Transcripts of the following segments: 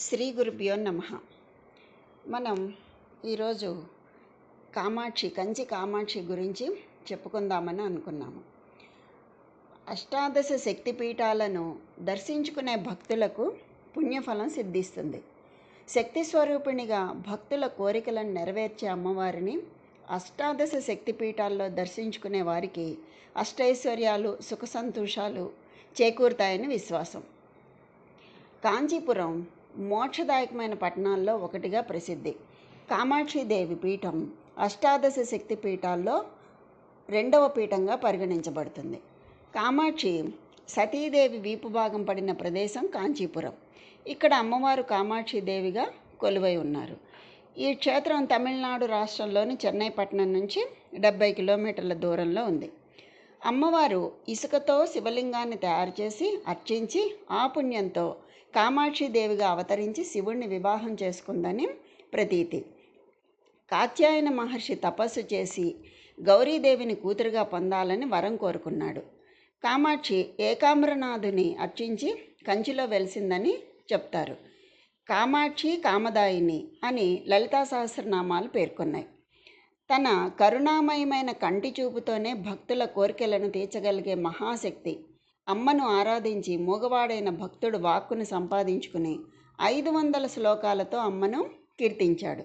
శ్రీ గురుభ్యో నమః. మనం ఈరోజు కంచి కామాక్షి గురించి చెప్పుకుందామని అనుకున్నాము. అష్టాదశ శక్తిపీఠాలను దర్శించుకునే భక్తులకు పుణ్యఫలం సిద్ధిస్తుంది. శక్తి స్వరూపిణిగా భక్తుల కోరికలను నెరవేర్చే అమ్మవారిని అష్టాదశ శక్తిపీఠాల్లో దర్శించుకునే వారికి అష్టైశ్వర్యాలు సుఖ సంతోషాలు చేకూరుతాయని విశ్వాసం. కాంచీపురం మోక్షదాయకమైన పట్టణాల్లో ఒకటిగా ప్రసిద్ధి. కామాక్షిదేవి పీఠం అష్టాదశ శక్తి పీఠాల్లో రెండవ పీఠంగా పరిగణించబడుతుంది. కామాక్షి సతీదేవి వీపు భాగం పడిన ప్రదేశం కాంచీపురం. ఇక్కడ అమ్మవారు కామాక్షిదేవిగా కొలువై ఉన్నారు. ఈ క్షేత్రం తమిళనాడు రాష్ట్రంలోని చెన్నై పట్టణం నుంచి 70 కిలోమీటర్ల దూరంలో ఉంది. అమ్మవారు ఇసుకతో శివలింగాన్ని తయారు చేసి అర్చించి ఆ పుణ్యంతో కామాక్షిదేవిగా అవతరించి శివుణ్ణి వివాహం చేసుకుందని ప్రతీతి. కాత్యాయన మహర్షి తపస్సు చేసి గౌరీదేవిని కూతురుగా పొందాలని వరం కోరుకున్నాడు. కామాక్షి ఏకామ్రనాథుని అర్చించి కంచిలో వెలిసిందని చెప్తారు. కామాక్షి కామదాయిని అని లలితా సహస్రనామాలు పేర్కొన్నాయి. తన కరుణామయమైన కంటి చూపుతోనే భక్తుల కోరికలను తీర్చగలిగే మహాశక్తి అమ్మను ఆరాధించి మూగవాడైన భక్తుడు వాక్కును సంపాదించుకుని 500 శ్లోకాలతో అమ్మను కీర్తించాడు.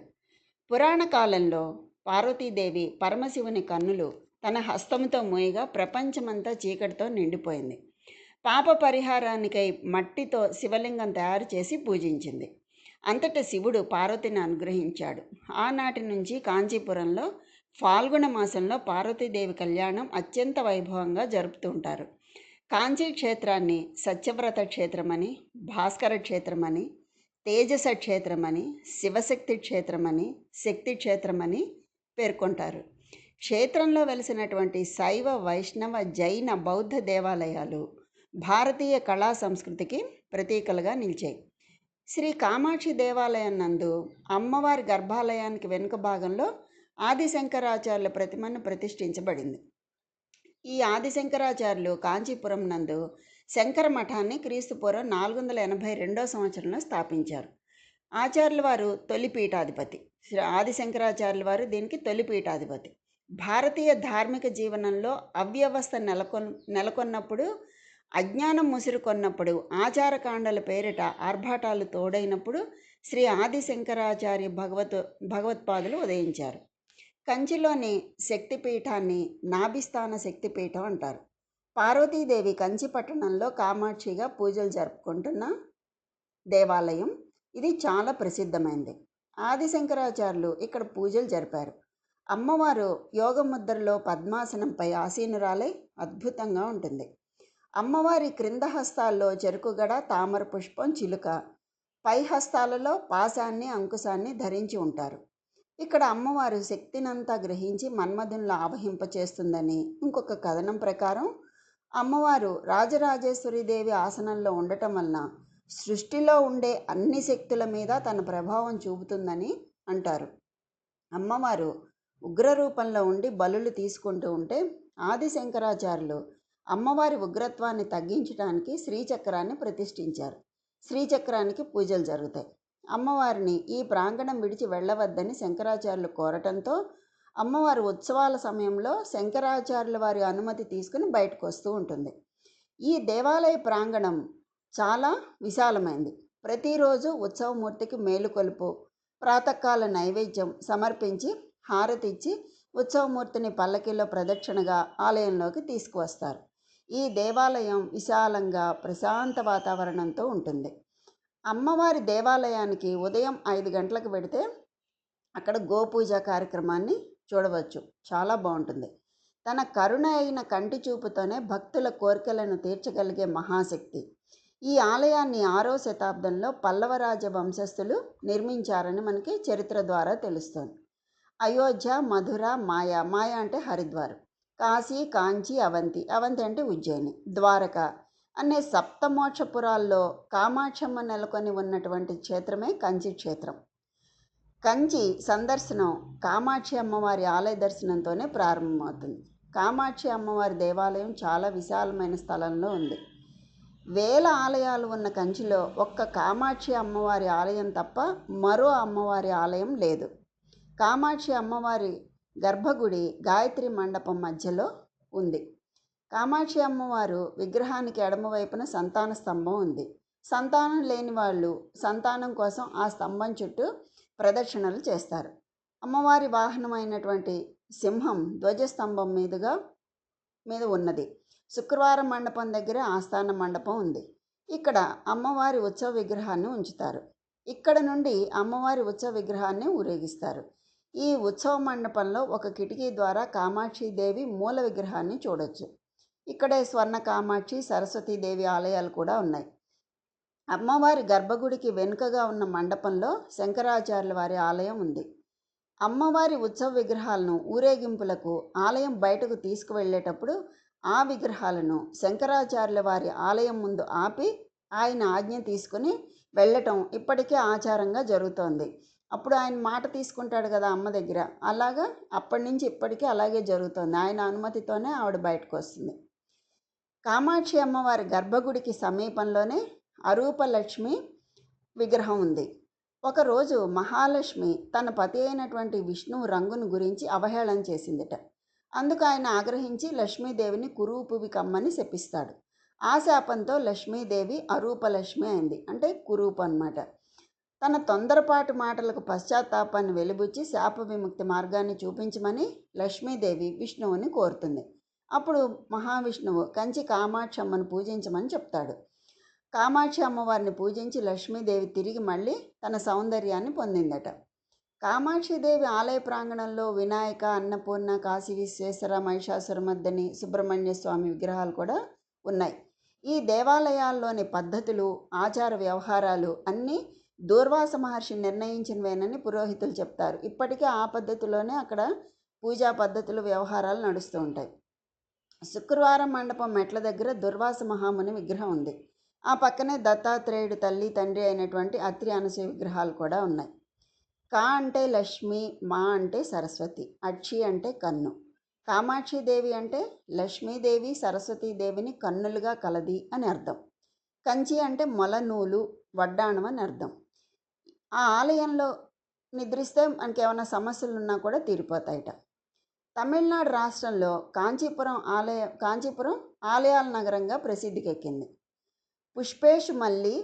పురాణ కాలంలో పార్వతీదేవి పరమశివుని కన్నులు తన హస్తముతో మోయగా ప్రపంచమంతా చీకటితో నిండిపోయింది. పాప పరిహారానికై మట్టితో శివలింగం తయారు చేసి పూజించింది. అంతటా శివుడు పార్వతిని అనుగ్రహించాడు. ఆనాటి నుంచి కాంచీపురంలో ఫాల్గుణ మాసంలో పార్వతీదేవి కళ్యాణం అత్యంత వైభవంగా జరుపుతుంటారు. కాంచీ క్షేత్రాన్ని సత్యవ్రత క్షేత్రమని, భాస్కర క్షేత్రమని, తేజస క్షేత్రమని, శివశక్తి క్షేత్రమని, శక్తి క్షేత్రమని పేర్కొంటారు. క్షేత్రంలో వెలిసినటువంటి శైవ, వైష్ణవ, జైన, బౌద్ధ దేవాలయాలు భారతీయ కళా సంస్కృతికి ప్రతీకలుగా నిలిచాయి. శ్రీ కామాక్షి దేవాలయం నందు అమ్మవారి గర్భాలయానికి వెనుక భాగంలో ఆదిశంకరాచార్యుల ప్రతిమను ప్రతిష్ఠించబడింది. ఈ ఆదిశంకరాచార్యులు కాంచీపురం నందు శంకర మఠాన్ని క్రీస్తుపూర్వం 482 సంవత్సరంలో స్థాపించారు. ఆచార్యుల వారు తొలి పీఠాధిపతి. ఆదిశంకరాచార్యుల వారు దీనికి తొలి పీఠాధిపతి. భారతీయ ధార్మిక జీవనంలో అవ్యవస్థ నెలకొన్నప్పుడు, అజ్ఞానం ముసురుకొన్నప్పుడు, ఆచారకాండల పేరిట ఆర్భాటాలు తోడైనప్పుడు శ్రీ ఆదిశంకరాచార్య భగవత్పాదులు ఉదయించారు. కంచిలోని శక్తిపీఠాన్ని నాభిస్థాన శక్తిపీఠం అంటారు. పార్వతీదేవి కంచి పట్టణంలో కామాక్షిగా పూజలు జరుపుకుంటున్న దేవాలయం ఇది చాలా ప్రసిద్ధమైంది. ఆదిశంకరాచార్యులు ఇక్కడ పూజలు జరిపారు. అమ్మవారు యోగముద్రలో పద్మాసనంపై ఆసీనురాలై అద్భుతంగా ఉంటుంది. అమ్మవారి క్రింద హస్తాల్లో చెరుకుగడ, తామర పుష్పం, చిలుక, పై హస్తాలలో పాశాన్ని, అంకుశాన్ని ధరించి ఉంటారు. ఇక్కడ అమ్మవారు శక్తినంతా గ్రహించి మన్మధులను ఆవహింపచేస్తుందని ఇంకొక కథనం ప్రకారం అమ్మవారు రాజరాజేశ్వరీదేవి ఆసనంలో ఉండటం వలన సృష్టిలో ఉండే అన్ని శక్తుల మీద తన ప్రభావం చూపుతుందని అంటారు. అమ్మవారు ఉగ్రరూపంలో ఉండి బలులు తీసుకుంటూ ఉంటే ఆదిశంకరాచార్యులు అమ్మవారి ఉగ్రత్వాన్ని తగ్గించడానికి శ్రీచక్రాన్ని ప్రతిష్ఠించారు. శ్రీచక్రానికి పూజలు జరుగుతాయి. అమ్మవారిని ఈ ప్రాంగణం విడిచి వెళ్ళవద్దని శంకరాచార్యులు కోరటంతో అమ్మవారు ఉత్సవాల సమయంలో శంకరాచార్యుల వారి అనుమతి తీసుకుని బయటకు వస్తూ ఉంటుంది. ఈ దేవాలయ ప్రాంగణం చాలా విశాలమైంది. ప్రతిరోజు ఉత్సవమూర్తికి మేలుకొలుపు, ప్రాతకాల నైవేద్యం సమర్పించి హారతిచ్చి ఉత్సవమూర్తిని పల్లకిలో ప్రదక్షిణగా ఆలయంలోకి తీసుకువస్తారు. ఈ దేవాలయం విశాలంగా ప్రశాంత వాతావరణంతో ఉంటుంది. అమ్మవారి దేవాలయానికి ఉదయం 5 గంటలకు వెడితే అక్కడ గోపూజ కార్యక్రమాన్ని చూడవచ్చు. చాలా బాగుంటుంది. తన కరుణ అయిన కంటి చూపుతోనే భక్తుల కోరికలను తీర్చగలిగే మహాశక్తి. ఈ ఆలయాన్ని 6వ శతాబ్దంలో పల్లవరాజ వంశస్థులు నిర్మించారని మనకి చరిత్ర ద్వారా తెలుస్తుంది. అయోధ్య, మధుర, మాయ అంటే హరిద్వార్, కాశీ, కాంచి, అవంతి అంటే ఉజ్జయిని, ద్వారక అనే సప్తమోక్షపురాల్లో కామాక్షమ్మ నెలకొని ఉన్నటువంటి క్షేత్రమే కంచి క్షేత్రం. కంచి సందర్శనం కామాక్షి అమ్మవారి ఆలయ దర్శనంతోనే ప్రారంభమవుతుంది. కామాక్షి అమ్మవారి దేవాలయం చాలా విశాలమైన స్థలంలో ఉంది. వేల ఆలయాలు ఉన్న కంచిలో ఒక్క కామాక్షి అమ్మవారి ఆలయం తప్ప మరో అమ్మవారి ఆలయం లేదు. కామాక్షి అమ్మవారి గర్భగుడి గాయత్రి మండపం మధ్యలో ఉంది. కామాక్షి అమ్మవారు విగ్రహానికి ఎడమవైపున సంతాన స్తంభం ఉంది. సంతానం లేని వాళ్ళు సంతానం కోసం ఆ స్తంభం చుట్టూ ప్రదక్షిణలు చేస్తారు. అమ్మవారి వాహనమైనటువంటి సింహం ధ్వజస్తంభం మీద ఉన్నది. శుక్రవారం మండపం దగ్గర ఆస్థాన మండపం ఉంది. ఇక్కడ అమ్మవారి ఉత్సవ విగ్రహాన్ని ఉంచుతారు. ఇక్కడ నుండి అమ్మవారి ఉత్సవ విగ్రహాన్ని ఊరేగిస్తారు. ఈ ఉత్సవ మండపంలో ఒక కిటికీ ద్వారా కామాక్షిదేవి మూల విగ్రహాన్ని చూడొచ్చు. ఇక్కడే స్వర్ణ కామాక్షి, సరస్వతీదేవి ఆలయాలు కూడా ఉన్నాయి. అమ్మవారి గర్భగుడికి వెనుకగా ఉన్న మండపంలో శంకరాచార్యుల వారి ఆలయం ఉంది. అమ్మవారి ఉత్సవ విగ్రహాలను ఊరేగింపులకు ఆలయం బయటకు తీసుకువెళ్ళేటప్పుడు ఆ విగ్రహాలను శంకరాచార్యుల వారి ఆలయం ముందు ఆపి ఆయన ఆజ్ఞ తీసుకుని వెళ్ళటం ఇప్పటికే ఆచారంగా జరుగుతోంది. అప్పుడు ఆయన మాట తీసుకుంటాడు కదా అమ్మ దగ్గర, అలాగా అప్పటి నుంచి ఇప్పటికీ అలాగే జరుగుతోంది. ఆయన అనుమతితోనే ఆవిడ బయటకు వస్తుంది. కామాక్షి అమ్మవారి గర్భగుడికి సమీపంలోనే అరూపలక్ష్మి విగ్రహం ఉంది. ఒకరోజు మహాలక్ష్మి తన పతి అయినటువంటి విష్ణువు రంగును గురించి అవహేళన చేసిందిట. అందుకు ఆయన ఆగ్రహించి లక్ష్మీదేవిని కురూపువి కమ్మని శపిస్తాడు. ఆ శాపంతో లక్ష్మీదేవి అరూపలక్ష్మి అయింది, అంటే కురూపు అన్నమాట. తన తొందరపాటు మాటలకు పశ్చాత్తాపాన్ని వెలిబుచ్చి శాప విముక్తి మార్గాన్ని చూపించమని లక్ష్మీదేవి విష్ణువుని కోరుతుంది. అప్పుడు మహావిష్ణువు కంచి కామాక్షి అమ్మను పూజించమని చెప్తాడు. కామాక్షి అమ్మవారిని పూజించి లక్ష్మీదేవి తిరిగి మళ్ళీ తన సౌందర్యాన్ని పొందిందట. కామాక్షిదేవి ఆలయ ప్రాంగణంలో వినాయక, అన్నపూర్ణ, కాశీ విశ్వేశ్వర, మహిషాసురమర్దిని, సుబ్రహ్మణ్య స్వామి విగ్రహాలు కూడా ఉన్నాయి. ఈ దేవాలయాల్లోని పద్ధతులు, ఆచార వ్యవహారాలు అన్నీ దూర్వాస మహర్షి నిర్ణయించినవేనని పురోహితులు చెప్తారు. ఇప్పటికీ ఆ పద్ధతిలోనే అక్కడ పూజా పద్ధతులు, వ్యవహారాలు నడుస్తూ ఉంటాయి. శుక్రవారం మండపం మెట్ల దగ్గర దుర్వాస మహాముని విగ్రహం ఉంది. ఆ పక్కనే దత్తాత్రేయుడు తల్లి, తండ్రి అయినటువంటి అత్రి, అనసూయ విగ్రహాలు కూడా ఉన్నాయి. కా అంటే లక్ష్మి, మా అంటే సరస్వతి, అక్షి అంటే కన్ను. కామాక్షిదేవి అంటే లక్ష్మీదేవి సరస్వతీదేవిని కన్నులుగా కలది అని అర్థం. కంచి అంటే మొలనూలు, వడ్డాణం అని అర్థం. ఆ ఆలయంలో నిద్రిస్తే మనకి ఏమైనా సమస్యలు ఉన్నా కూడా తీరిపోతాయట. తమిళనాడు రాష్ట్రంలో కాంచీపురం ఆలయాల నగరంగా ప్రసిద్ధికెక్కింది. పుష్పేషు మల్లి,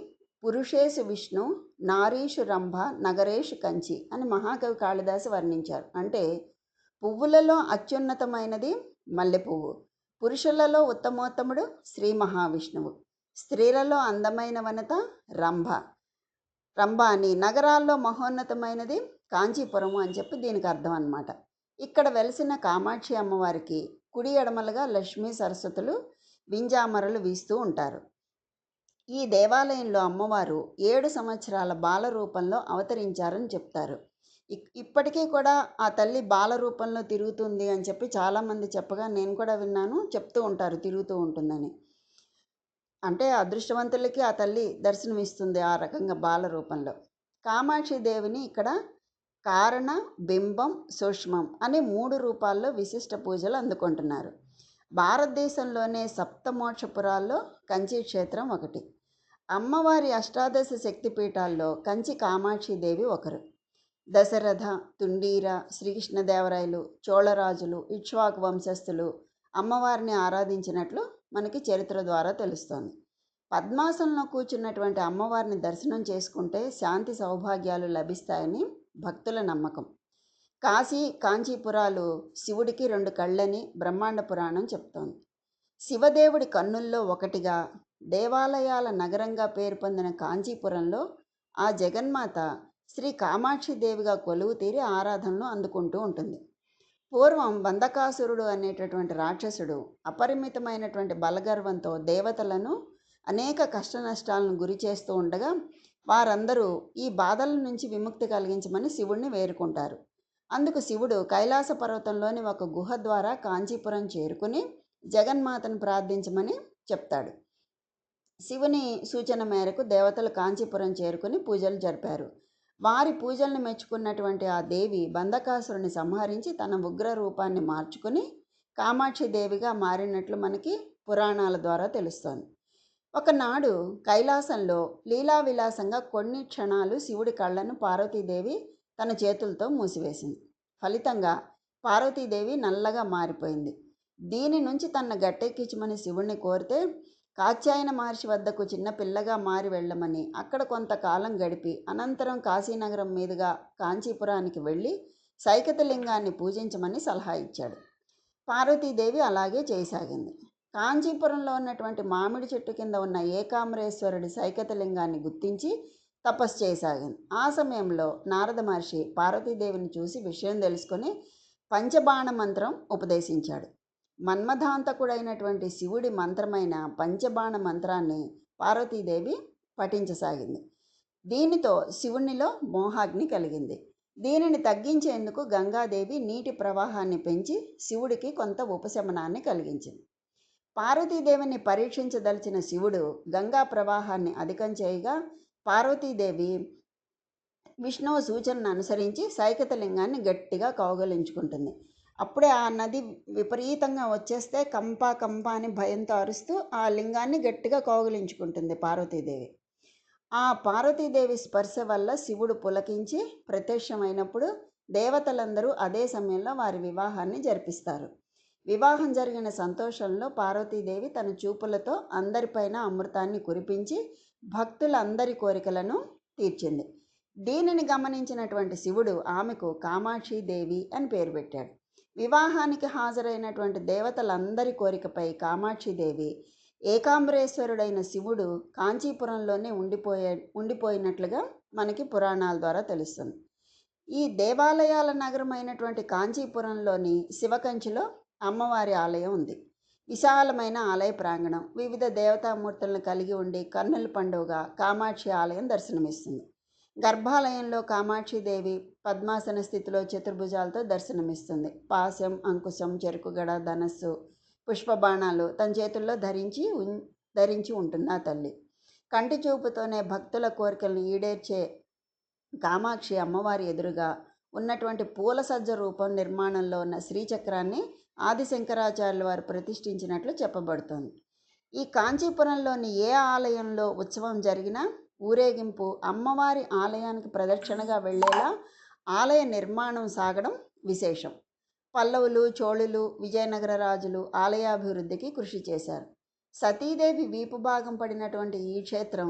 పురుషేషు విష్ణు, నారీషు రంభ, నగరేషు కంచి అని మహాకవి కాళిదాసు వర్ణించారు. అంటే పువ్వులలో అత్యున్నతమైనది మల్లెపువ్వు, పురుషులలో ఉత్తమోత్తముడు శ్రీ మహావిష్ణువు, స్త్రీలలో అందమైన వనిత రంభ అని, నగరాల్లో మహోన్నతమైనది కాంచీపురము అని చెప్పి దీనికి అర్థం అన్నమాట. ఇక్కడ వెలిసిన కామాక్షి అమ్మవారికి కుడి ఎడమలుగా లక్ష్మీ సరస్వతులు వింజామరలు వీస్తూ ఉంటారు. ఈ దేవాలయంలో అమ్మవారు 7 సంవత్సరాల బాల రూపంలో అవతరించారని చెప్తారు. ఇప్పటికీ కూడా ఆ తల్లి బాల రూపంలో తిరుగుతుంది అని చెప్పి చాలామంది చెప్పగా నేను కూడా విన్నాను, చెప్తూ ఉంటారు తిరుగుతూ ఉంటుందని. అంటే అదృష్టవంతులకి ఆ తల్లి దర్శనమిస్తుంది ఆ రకంగా బాల రూపంలో. కామాక్షి దేవిని ఇక్కడ కారణ, బింబం, సూక్ష్మం అనే 3 రూపాల్లో విశిష్ట పూజలు అందుకుంటున్నారు. భారతదేశంలోనే సప్తమోక్షపురాల్లో కంచి క్షేత్రం ఒకటి. అమ్మవారి అష్టాదశ శక్తిపీఠాల్లో కంచి కామాక్షిదేవి ఒకరు. దశరథ, తుండీర, శ్రీకృష్ణదేవరాయలు, చోళరాజులు, ఇక్ష్వాకు వంశస్థులు అమ్మవారిని ఆరాధించినట్లు మనకి చరిత్ర ద్వారా తెలుస్తోంది. పద్మాసనంలో కూర్చున్నటువంటి అమ్మవారిని దర్శనం చేసుకుంటే శాంతి సౌభాగ్యాలు లభిస్తాయని భక్తుల నమ్మకం. కాంచీపురాలు శివుడికి 2 కళ్ళని బ్రహ్మాండ పురాణం చెప్తోంది. శివదేవుడి కన్నుల్లో ఒకటిగా దేవాలయాల నగరంగా పేరు పొందిన కాంచీపురంలో ఆ జగన్మాత శ్రీ కామాక్షిదేవిగా కొలువు తీరి ఆరాధనలు అందుకుంటూ ఉంటుంది. పూర్వం బంధకాసురుడు అనేటటువంటి రాక్షసుడు అపరిమితమైనటువంటి బలగర్వంతో దేవతలను అనేక కష్ట నష్టాలను గురి చేస్తూ ఉండగా వారందరూ ఈ బాధల నుంచి విముక్తి కలిగించమని శివుణ్ణి వేడుకుంటారు. అందుకు శివుడు కైలాస పర్వతంలోని ఒక గుహ ద్వారా కాంచీపురం చేరుకుని జగన్మాతను ప్రార్థించమని చెప్తాడు. శివుని సూచన మేరకు దేవతలు కాంచీపురం చేరుకుని పూజలు జరిపారు. వారి పూజలను మెచ్చుకున్నటువంటి ఆ దేవి బంధకాసురుని సంహరించి తన ఉగ్ర రూపాన్ని మార్చుకుని కామాక్షి దేవిగా మారినట్లు మనకి పురాణాల ద్వారా తెలుస్తోంది. ఒకనాడు కైలాసంలో లీలావిలాసంగా కొన్ని క్షణాలు శివుడి కళ్ళను పార్వతీదేవి తన చేతులతో మూసివేసింది. ఫలితంగా పార్వతీదేవి నల్లగా మారిపోయింది. దీని నుంచి తన గట్టెక్కించమని శివుణ్ణి కోరితే కాత్యాయన మహర్షి వద్దకు చిన్న పిల్లగా మారి వెళ్ళమని అక్కడ కొంతకాలం గడిపి అనంతరం కాశీనగరం మీదుగా కాంచీపురానికి వెళ్ళి సైకతలింగాన్ని పూజించమని సలహా ఇచ్చాడు. పార్వతీదేవి అలాగే చేయసాగింది. కాంచీపురంలో ఉన్నటువంటి మామిడి చెట్టు కింద ఉన్న ఏకాంబరేశ్వరుడి సైకతలింగాన్ని గుర్తించి తపస్సు చేయసాగింది. ఆ సమయంలో నారద మహర్షి పార్వతీదేవిని చూసి విషయం తెలుసుకొని పంచబాణ మంత్రం ఉపదేశించాడు. మన్మథాంతకుడైనటువంటి శివుడి మంత్రమైన పంచబాణ మంత్రాన్ని పార్వతీదేవి పఠించసాగింది. దీనితో శివునిలో మోహాగ్ని కలిగింది. దీనిని తగ్గించేందుకు గంగాదేవి నీటి ప్రవాహాన్ని పెంచి శివుడికి కొంత ఉపశమనాన్ని కలిగించింది. పార్వతీదేవిని పరీక్షించదలిచిన శివుడు గంగా ప్రవాహాన్ని అధికం చేయగా పార్వతీదేవి విష్ణువు సూచనను అనుసరించి సైకతలింగాన్ని గట్టిగా కౌగలించుకుంటుంది. అప్పుడే ఆ నది విపరీతంగా వచ్చేస్తే కంపా కంపా అని భయంతో అరుస్తూ ఆ లింగాన్ని గట్టిగా కౌగిలించుకుంటుంది పార్వతీదేవి. ఆ పార్వతీదేవి స్పర్శ వల్ల శివుడు పులకించి ప్రత్యక్షమైనప్పుడు దేవతలందరూ అదే సమయంలో వారి వివాహాన్ని జరిపిస్తారు. వివాహం జరిగిన సంతోషంలో పార్వతీదేవి తన చూపులతో అందరిపైన అమృతాన్ని కురిపించి భక్తులందరి కోరికలను తీర్చింది. దీనిని గమనించినటువంటి శివుడు ఆమెకు కామాక్షిదేవి అని పేరు పెట్టాడు. వివాహానికి హాజరైనటువంటి దేవతలందరి కోరికపై కామాక్షిదేవి ఏకాంబరేశ్వరుడైన శివుడు కాంచీపురంలోనే ఉండిపోయినట్లుగా మనకి పురాణాల ద్వారా తెలుస్తుంది. ఈ దేవాలయాల నగరమైనటువంటి కాంచీపురంలోని శివకంచిలో అమ్మవారి ఆలయం ఉంది. విశాలమైన ఆలయ ప్రాంగణం వివిధ దేవతామూర్తులను కలిగి ఉండి కన్నుల పండుగగా కామాక్షి ఆలయం దర్శనమిస్తుంది. గర్భాలయంలో కామాక్షిదేవి పద్మాసన స్థితిలో చతుర్భుజాలతో దర్శనమిస్తుంది. పాశం, అంకుశం, చెరుకుగడ, ధనస్సు, పుష్పబాణాలు తన చేతుల్లో ధరించి ఉంటుంది ఆ తల్లి. కంటి చూపుతోనే భక్తుల కోరికలను ఈడేర్చే కామాక్షి అమ్మవారి ఎదురుగా ఉన్నటువంటి పూల సజ్జ రూపం నిర్మాణంలో ఉన్న శ్రీచక్రాన్ని ఆదిశంకరాచార్యుల వారు ప్రతిష్ఠించినట్లు చెప్పబడుతోంది. ఈ కాంచీపురంలోని ఏ ఆలయంలో ఉత్సవం జరిగినా ఊరేగింపు అమ్మవారి ఆలయానికి ప్రదక్షిణగా వెళ్ళేలా ఆలయ నిర్మాణం సాగడం విశేషం. పల్లవులు, చోళులు, విజయనగర రాజులు ఆలయాభివృద్ధికి కృషి చేశారు. సతీదేవి వీపు భాగం పడినటువంటి ఈ క్షేత్రం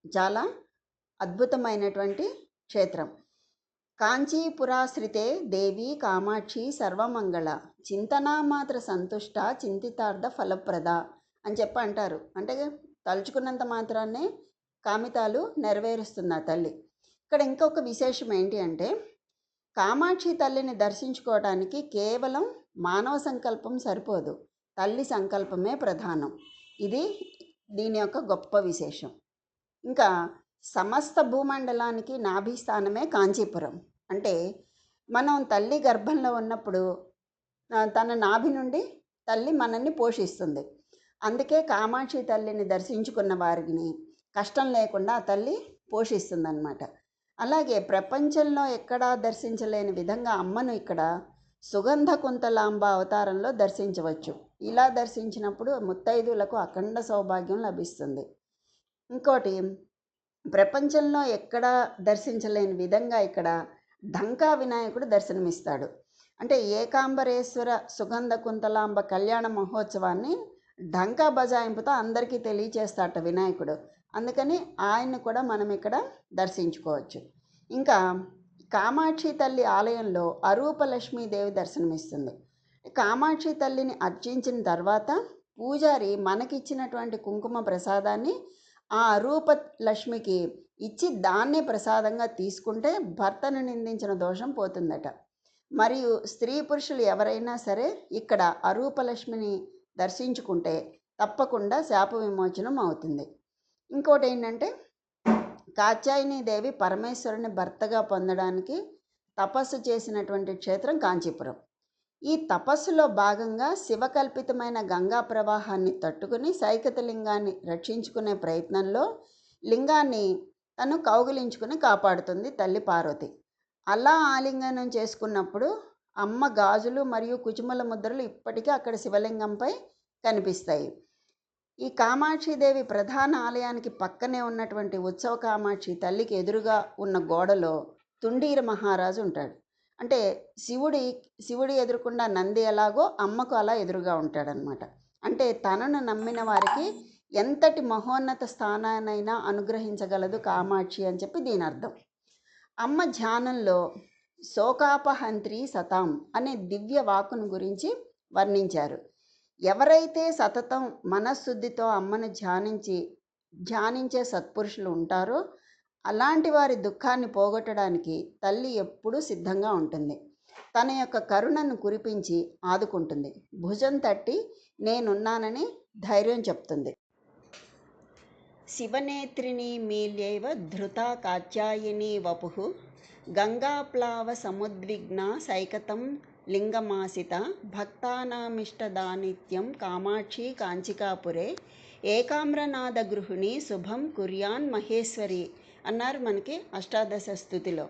చాలా అద్భుతమైనటువంటి క్షేత్రం. కాంచీపురాశ్రితే దేవి కామాక్షి సర్వమంగళ చింతనామాత్ర సంతుష్ట చింతితార్థ ఫలప్రద అని చెప్పి అంటారు. అంటే తలుచుకున్నంత మాత్రాన్నే కామితాలు నెరవేరుస్తుంది ఆ తల్లి. ఇక్కడ ఇంకొక విశేషం ఏంటి అంటే కామాక్షి తల్లిని దర్శించుకోవడానికి కేవలం మానవ సంకల్పం సరిపోదు, తల్లి సంకల్పమే ప్రధానం. ఇది దీని యొక్క గొప్ప విశేషం. ఇంకా సమస్త భూమండలానికి నాభిస్థానమే కాంచీపురం. అంటే మనం తల్లి గర్భంలో ఉన్నప్పుడు తన నాభి నుండి తల్లి మనల్ని పోషిస్తుంది. అందుకే కామాక్షి తల్లిని దర్శించుకున్న వారిని కష్టం లేకుండా ఆ తల్లి పోషిస్తుందన్నమాట. అలాగే ప్రపంచంలో ఎక్కడా దర్శించలేని విధంగా అమ్మను ఇక్కడ సుగంధ కుంతలాంబ అవతారంలో దర్శించవచ్చు. ఇలా దర్శించినప్పుడు ముత్తైదులకు అఖండ సౌభాగ్యం లభిస్తుంది. ఇంకోటి, ప్రపంచంలో ఎక్కడా దర్శించలేని విధంగా ఇక్కడ ఢంకా వినాయకుడు దర్శనమిస్తాడు. అంటే ఏకాంబరేశ్వర సుగంధ కుంతలాంబ కళ్యాణ మహోత్సవాన్ని ఢంకా బజాయింపుతో అందరికీ తెలియచేస్తాట వినాయకుడు. అందుకని ఆయన్ని కూడా మనం ఇక్కడ దర్శించుకోవచ్చు. ఇంకా కామాక్షి తల్లి ఆలయంలో అరూపలక్ష్మీదేవి దర్శనమిస్తుంది. కామాక్షి తల్లిని అర్చించిన తర్వాత పూజారి మనకిచ్చినటువంటి కుంకుమ ప్రసాదాన్ని ఆ అరూప లక్ష్మికి ఇచ్చి దాన్నే ప్రసాదంగా తీసుకుంటే భర్తను నిందించిన దోషం పోతుందట. మరియు స్త్రీ పురుషులు ఎవరైనా సరే ఇక్కడ అరూపలక్ష్మిని దర్శించుకుంటే తప్పకుండా శాప విమోచనం అవుతుంది. ఇంకోటి ఏంటంటే కాత్యాయనీదేవి పరమేశ్వరుని భర్తగా పొందడానికి తపస్సు చేసినటువంటి క్షేత్రం కాంచీపురం. ఈ తపస్సులో భాగంగా శివకల్పితమైన గంగా ప్రవాహాన్ని తట్టుకుని సైకతలింగాన్ని రక్షించుకునే ప్రయత్నంలో లింగాన్ని తను కౌగిలించుకుని కాపాడుతుంది తల్లి పార్వతి. అలా ఆలింగనం చేసుకున్నప్పుడు అమ్మ గాజులు మరియు కుచుమల ముద్రలు ఇప్పటికీ అక్కడ శివలింగంపై కనిపిస్తాయి. ఈ కామాక్షిదేవి ప్రధాన ఆలయానికి పక్కనే ఉన్నటువంటి ఉత్సవ కామాక్షి తల్లికి ఎదురుగా ఉన్న గోడలో తుండీర మహారాజు ఉంటాడు. అంటే శివుడి ఎదురుకుండా నంది ఎలాగో అమ్మకు అలా ఎదురుగా ఉంటాడనమాట. అంటే తనను నమ్మిన వారికి ఎంతటి మహోన్నత స్థానాన్నైనా అనుగ్రహించగలదు కామాక్షి అని చెప్పి దీని అర్థం. అమ్మ ధ్యానంలో శోకాపహంత్రి సతాం అనే దివ్య వాక్కును గురించి వర్ణించారు. ఎవరైతే సతతం మనశ్శుద్ధితో అమ్మను ధ్యానించే సత్పురుషులు ఉంటారో అలాంటి వారి దుఃఖాన్ని పోగొట్టడానికి తల్లి ఎప్పుడూ సిద్ధంగా ఉంటుంది. తన యొక్క కరుణను కురిపించి ఆదుకుంటుంది. భుజం తట్టి నేనున్నానని ధైర్యం చెప్తుంది. శివనేత్రిని మీల్యైవ ధృతా కాత్యాయని వపుః గంగాప్లావ సముద్విగ్న సైకతం లింగమాసిత భక్తానామిష్టదానిత్యం కామాక్షి కాంచికాపురే ఏకామ్రనాద గృహిణి శుభం కుర్యాన్ మహేశ్వరి అన్నారు మనకి అష్టాదశ స్తుతిలో.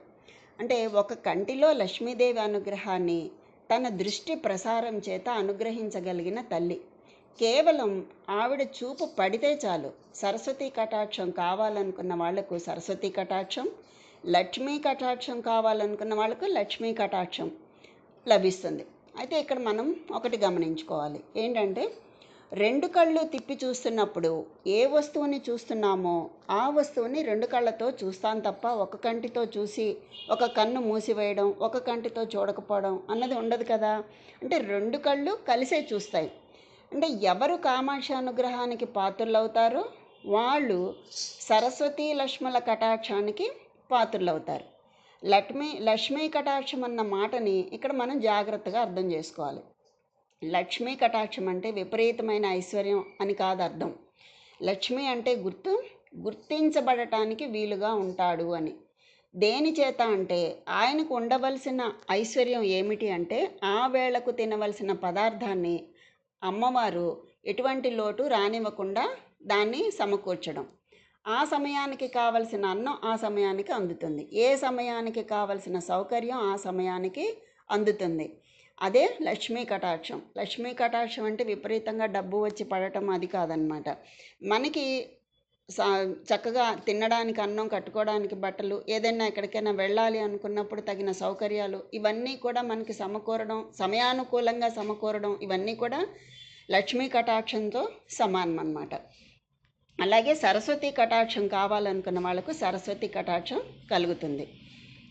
అంటే ఒక కంటిలో లక్ష్మీదేవి అనుగ్రహాన్ని తన దృష్టి ప్రసారం చేత అనుగ్రహించగలిగిన తల్లి. కేవలం ఆవిడ చూపు పడితే చాలు సరస్వతీ కటాక్షం కావాలనుకున్న వాళ్లకు సరస్వతీ కటాక్షం, లక్ష్మీ కటాక్షం కావాలనుకున్న వాళ్లకు లక్ష్మీ కటాక్షం లభిస్తుంది. అయితే ఇక్కడ మనం ఒకటి గమనించుకోవాలి. ఏంటంటే రెండు కళ్ళు తిప్పి చూస్తున్నప్పుడు ఏ వస్తువుని చూస్తున్నామో ఆ వస్తువుని రెండు కళ్ళతో చూస్తాం తప్ప ఒక కంటితో చూసి ఒక కన్ను మూసివేయడం, ఒక కంటితో చూడకపోవడం అన్నది ఉండదు కదా. అంటే రెండు కళ్ళు కలిసే చూస్తాయి. అంటే ఎవరు కామాక్షి అనుగ్రహానికి పాత్రులవుతారో వాళ్ళు సరస్వతీ లక్ష్మల కటాక్షానికి పాత్రులవుతారు. లక్ష్మీ కటాక్షం అన్న మాటని ఇక్కడ మనం జాగ్రత్తగా అర్థం చేసుకోవాలి. లక్ష్మీ కటాక్షం అంటే విపరీతమైన ఐశ్వర్యం అని కాదు అర్థం. లక్ష్మి అంటే గుర్తించబడటానికి వీలుగా ఉంటాడు అని. దేని చేత అంటే ఆయనకు ఉండవలసిన ఐశ్వర్యం ఏమిటి అంటే ఆ వేళకు తినవలసిన పదార్థాన్ని అమ్మవారు ఎటువంటి లోటు రానివ్వకుండా దాన్ని సమకూర్చడం. ఆ సమయానికి కావలసిన అన్నం ఆ సమయానికి అందుతుంది. ఏ సమయానికి కావలసిన సౌకర్యం ఆ సమయానికి అందుతుంది. అదే లక్ష్మీ కటాక్షం. లక్ష్మీ కటాక్షం అంటే విపరీతంగా డబ్బు వచ్చి పడటం అది కాదనమాట. మనకి చక్కగా తినడానికి అన్నం, కట్టుకోవడానికి బట్టలు, ఏదైనా ఎక్కడికైనా వెళ్ళాలి అనుకున్నప్పుడు తగిన సౌకర్యాలు ఇవన్నీ కూడా మనకి సమకూరడం, సమయానుకూలంగా సమకూరడం ఇవన్నీ కూడా లక్ష్మీ కటాక్షంతో సమానం అన్నమాట. అలాగే సరస్వతీ కటాక్షం కావాలనుకున్న వాళ్ళకు సరస్వతీ కటాక్షం కలుగుతుంది.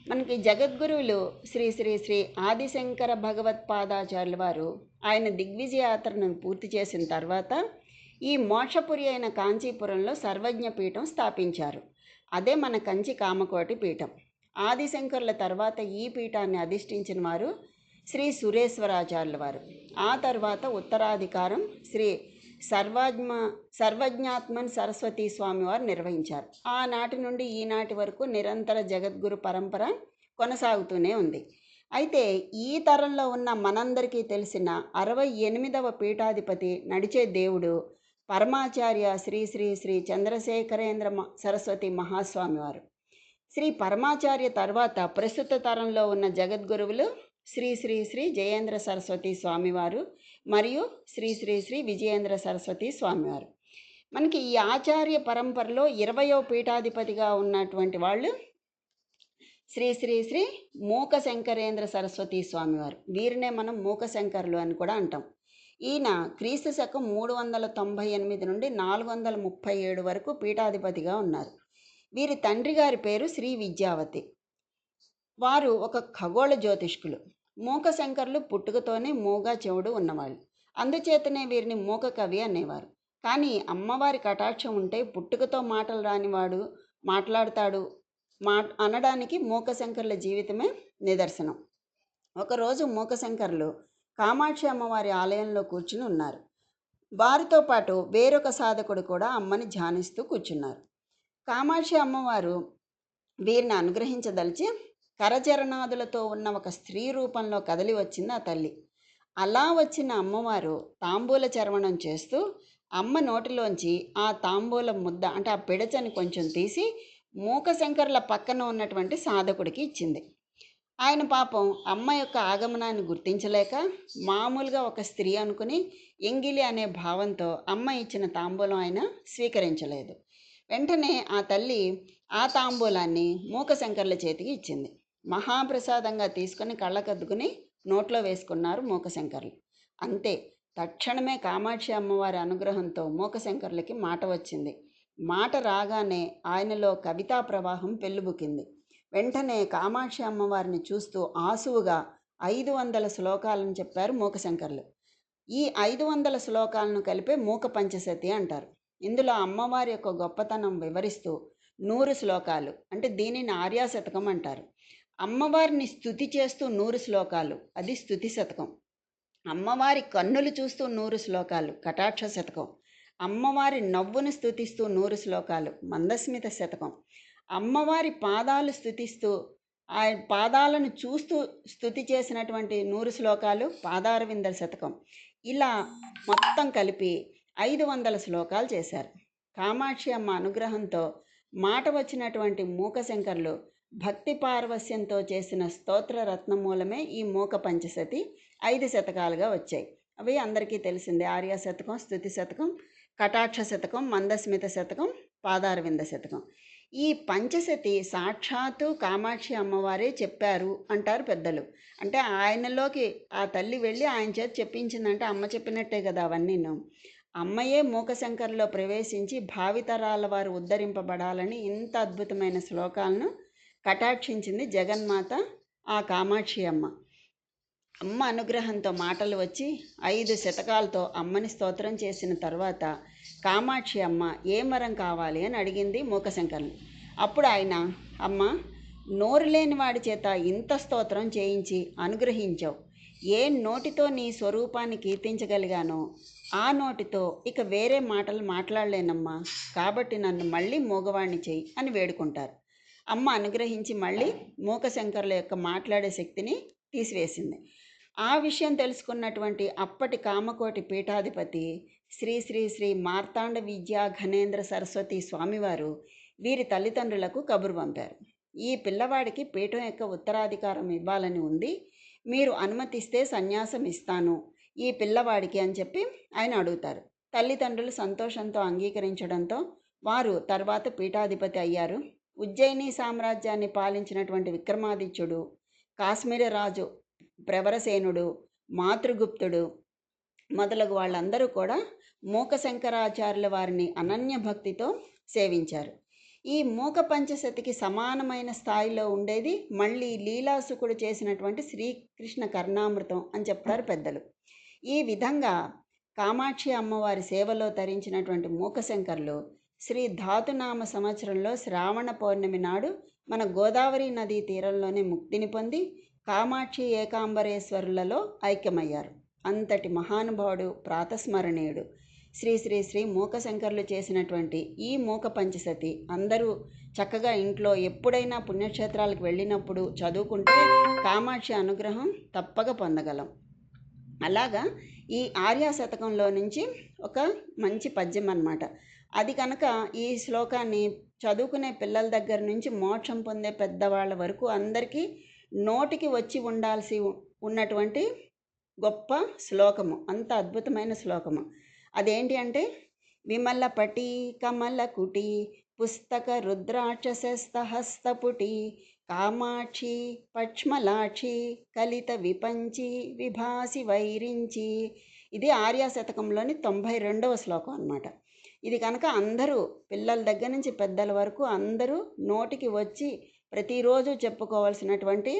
మనకి జగద్గురువులు శ్రీ శ్రీ శ్రీ ఆదిశంకర భగవత్పాదాచార్యుల వారు ఆయన దిగ్విజయ యాత్రను పూర్తి చేసిన తర్వాత ఈ మోక్షపురి అయిన కాంచీపురంలో సర్వజ్ఞ పీఠం స్థాపించారు. అదే మన కంచి కామకోటి పీఠం. ఆదిశంకరుల తర్వాత ఈ పీఠాన్ని అధిష్ఠించిన వారు శ్రీ సురేశ్వరాచార్యుల వారు. ఆ తర్వాత ఉత్తరాధికారం శ్రీ సర్వజ్ఞాత్మన్ సరస్వతీ స్వామి వారు నిర్వహించారు. ఆనాటి నుండి ఈనాటి వరకు నిరంతర జగద్గురు పరంపర కొనసాగుతూనే ఉంది. అయితే ఈ తరంలో ఉన్న మనందరికీ తెలిసిన 68వ పీఠాధిపతి, నడిచే దేవుడు పరమాచార్య శ్రీ శ్రీ శ్రీ చంద్రశేఖరేంద్ర సరస్వతి మహాస్వామి వారు. శ్రీ పరమాచార్య తర్వాత ప్రస్తుత తరంలో ఉన్న జగద్గురువులు శ్రీ శ్రీ శ్రీ జయేంద్ర సరస్వతి స్వామివారు మరియు శ్రీ శ్రీ శ్రీ విజయేంద్ర సరస్వతి స్వామివారు. మనకి ఈ ఆచార్య పరంపరలో 20వ పీఠాధిపతిగా ఉన్నటువంటి వాళ్ళు శ్రీ శ్రీ శ్రీ మూక శంకరేంద్ర సరస్వతి స్వామివారు. వీరినే మనం మూక శంకరులు అని కూడా అంటాం. ఈయన క్రీస్తు శకం 398 నుండి 437 వరకు పీఠాధిపతిగా ఉన్నారు. వీరి తండ్రి గారి పేరు శ్రీ విద్యావతి. వారు ఒక ఖగోళ జ్యోతిష్కులు. మూక శంకరులు పుట్టుకతోనే మూగ చెవుడు ఉన్నవాళ్ళు. అందుచేతనే వీరిని మూక కవి అనేవారు. కానీ అమ్మవారి కటాక్షం ఉంటే పుట్టుకతో మాటలు రానివాడు మాట్లాడతాడు అనడానికి మూకశంకరుల జీవితమే నిదర్శనం. ఒకరోజు మూకశంకరులు కామాక్షి అమ్మవారి ఆలయంలో కూర్చుని ఉన్నారు. వారితో పాటు వేరొక సాధకుడు కూడా అమ్మని ధ్యానిస్తూ కూర్చున్నారు. కామాక్షి అమ్మవారు వీరిని అనుగ్రహించదలిచి కరచరణాదులతో ఉన్న ఒక స్త్రీ రూపంలో కదలి వచ్చింది ఆ తల్లి. అలా వచ్చిన అమ్మవారు తాంబూల చర్వణం చేస్తూ అమ్మ నోటిలోంచి ఆ తాంబూల ముద్ద అంటే ఆ పిడచని కొంచెం తీసి మూకశంకరుల పక్కన ఉన్నటువంటి సాధకుడికి ఇచ్చింది. ఆయన పాపం అమ్మ యొక్క ఆగమనాన్ని గుర్తించలేక మామూలుగా ఒక స్త్రీ అనుకుని ఎంగిలి అనే భావంతో అమ్మ ఇచ్చిన తాంబూలం ఆయన స్వీకరించలేదు. వెంటనే ఆ తల్లి ఆ తాంబూలాన్ని మూకశంకర్ల చేతికి ఇచ్చింది. మహాప్రసాదంగా తీసుకొని కళ్ళకద్దుకుని నోట్లో వేసుకున్నారు మూకశంకర్లు. అంతే, తక్షణమే కామాక్షి అమ్మవారి అనుగ్రహంతో మూకశంకర్లకి మాట వచ్చింది. మాట రాగానే ఆయనలో కవితా ప్రవాహం పెళ్ళుబుకింది. వెంటనే కామాక్షి అమ్మవారిని చూస్తూ ఆసువుగా 500 శ్లోకాలను చెప్పారు మూకశంకర్లు. ఈ 500 శ్లోకాలను కలిపే మూక పంచశతి అంటారు. ఇందులో అమ్మవారి యొక్క గొప్పతనం వివరిస్తూ 100 శ్లోకాలు, అంటే దీనిని ఆర్యాశతకం అంటారు. అమ్మవారిని స్తుతి చేస్తూ 100 శ్లోకాలు, అది స్తుతి శతకం. అమ్మవారి కన్నులు చూస్తూ 100 శ్లోకాలు, కటాక్ష శతకం. అమ్మవారి నవ్వును స్తుతిస్తూ 100 శ్లోకాలు, మందస్మిత శతకం. అమ్మవారి పాదాలు స్తుతిస్తూ ఆ పాదాలను చూస్తూ స్తుతి చేసినటువంటి 100 శ్లోకాలు, పాదారవింద శతకం. ఇలా మొత్తం కలిపి 500 శ్లోకాలు చేశారు. కామాక్షి అమ్మ అనుగ్రహంతో మాట వచ్చినటువంటి మూకశంకర్లు భక్తి పార్వస్యంతో చేసిన స్తోత్ర రత్నమూలమే ఈ మూక పంచశతి 5 శతకాలుగా వచ్చాయి. అవి అందరికీ తెలిసిందే: ఆర్య శతకం, స్తుతి శతకం, కటాక్ష శతకం, మందస్మిత శతకం, పాదారవింద శతకం. ఈ పంచశతి సాక్షాత్తు కామాక్షి అమ్మవారే చెప్పారు అంటారు పెద్దలు. అంటే ఆయనలోకి ఆ తల్లి వెళ్ళి ఆయన చేత చెప్పించిందంటే అమ్మ చెప్పినట్టే కదా అవన్నీను. అమ్మయే మూకశంకర్లో ప్రవేశించి భావితరాల వారు ఉద్ధరింపబడాలని ఇంత అద్భుతమైన శ్లోకాలను కటాక్షించింది జగన్మాత ఆ కామాక్షి అమ్మ. అమ్మ అనుగ్రహంతో మాటలు వచ్చి 5 శతకాలతో అమ్మని స్తోత్రం చేసిన తర్వాత కామాక్షి అమ్మ ఏ వరం కావాలి అని అడిగింది మూకశంకర్ని. అప్పుడు ఆయన, అమ్మ, నోరు లేని వాడి చేత ఇంత స్తోత్రం చేయించి అనుగ్రహించావు. ఏ నోటితో నీ స్వరూపాన్ని కీర్తించగలిగానో ఆ నోటితో ఇక వేరే మాటలు మాట్లాడలేనమ్మా, కాబట్టి నన్ను మళ్ళీ మూగవాణ్ణి చెయ్యి అని వేడుకుంటారు. అమ్మ అనుగ్రహించి మళ్ళీ మూకశంకర్ల యొక్క మాట్లాడే శక్తిని తీసివేసింది. ఆ విషయం తెలుసుకున్నటువంటి అప్పటి కామకోటి పీఠాధిపతి శ్రీ శ్రీ శ్రీ మార్తాండ విద్యా ఘనేంద్ర సరస్వతి స్వామివారు వీరి తల్లిదండ్రులకు కబురు పంపారు. ఈ పిల్లవాడికి పీఠం యొక్క ఉత్తరాధికారం ఇవ్వాలని ఉంది, మీరు అనుమతిస్తే సన్యాసం ఇస్తాను ఈ పిల్లవాడికి అని చెప్పి ఆయన అడుగుతారు. తల్లిదండ్రులు సంతోషంతో అంగీకరించడంతో వారు తర్వాత పీఠాధిపతి అయ్యారు. ఉజ్జయిని సామ్రాజ్యాన్ని పాలించినటువంటి విక్రమాదిత్యుడు, కాశ్మీర రాజు ప్రవరసేనుడు, మాతృగుప్తుడు మొదలగు వాళ్ళందరూ కూడా మూకశంకరాచార్యుల వారిని అనన్య భక్తితో సేవించారు. ఈ మూక పంచశతికి సమానమైన స్థాయిలో ఉండేది మళ్ళీ లీలాసుకుడు చేసినటువంటి శ్రీకృష్ణ కర్ణామృతం అని చెప్తారు పెద్దలు. ఈ విధంగా కామాక్షి అమ్మవారి సేవలో తరించినటువంటి మూకశంకర్లు శ్రీ ధాతునామ సంవత్సరంలో శ్రావణ పౌర్ణమి నాడు మన గోదావరి నదీ తీరంలోనే ముక్తిని పొంది కామాక్షి ఏకాంబరేశ్వరులలో ఐక్యమయ్యారు. అంతటి మహానుభావుడు, ప్రాతస్మరణీయుడు శ్రీ శ్రీ శ్రీ మూకశంకర్లు చేసినటువంటి ఈ మూక పంచశతి అందరూ చక్కగా ఇంట్లో ఎప్పుడైనా పుణ్యక్షేత్రాలకు వెళ్ళినప్పుడు చదువుకుంటే కామాక్షి అనుగ్రహం తప్పక పొందగలం. అలాగా ఈ ఆర్యా శతకంలో నుంచి ఒక మంచి పద్యం అన్నమాట. అది కనుక ఈ శ్లోకాన్ని చదువుకునే పిల్లల దగ్గర నుంచి మోక్షం పొందే పెద్దవాళ్ళ వరకు అందరికీ నోటికి వచ్చి ఉండాల్సి ఉన్నటువంటి గొప్ప శ్లోకము, అంత అద్భుతమైన శ్లోకము. అదేంటి అంటే, విమలపటి కమలకుటి పుస్తక రుద్రాక్షసస్తహస్తపుటి కామాక్షి పక్ష్మలాక్షి కలిత విపంచి విభాసి వైరించి. ఇది ఆర్యా శతకంలోని 92వ శ్లోకం అన్నమాట. ఇది కనుక అందరూ పిల్లల దగ్గర నుంచి పెద్దల వరకు అందరూ నోటికి వచ్చి ప్రతిరోజు చెప్పుకోవాల్సినటువంటి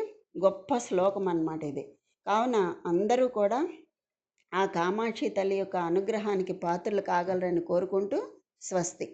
గొప్ప శ్లోకం అన్నమాట ఇది. కావున అందరూ కూడా ఆ కామాక్షి తల్లి యొక్క అనుగ్రహానికి పాత్రలు కాగలరని కోరుకుంటూ స్వస్తి.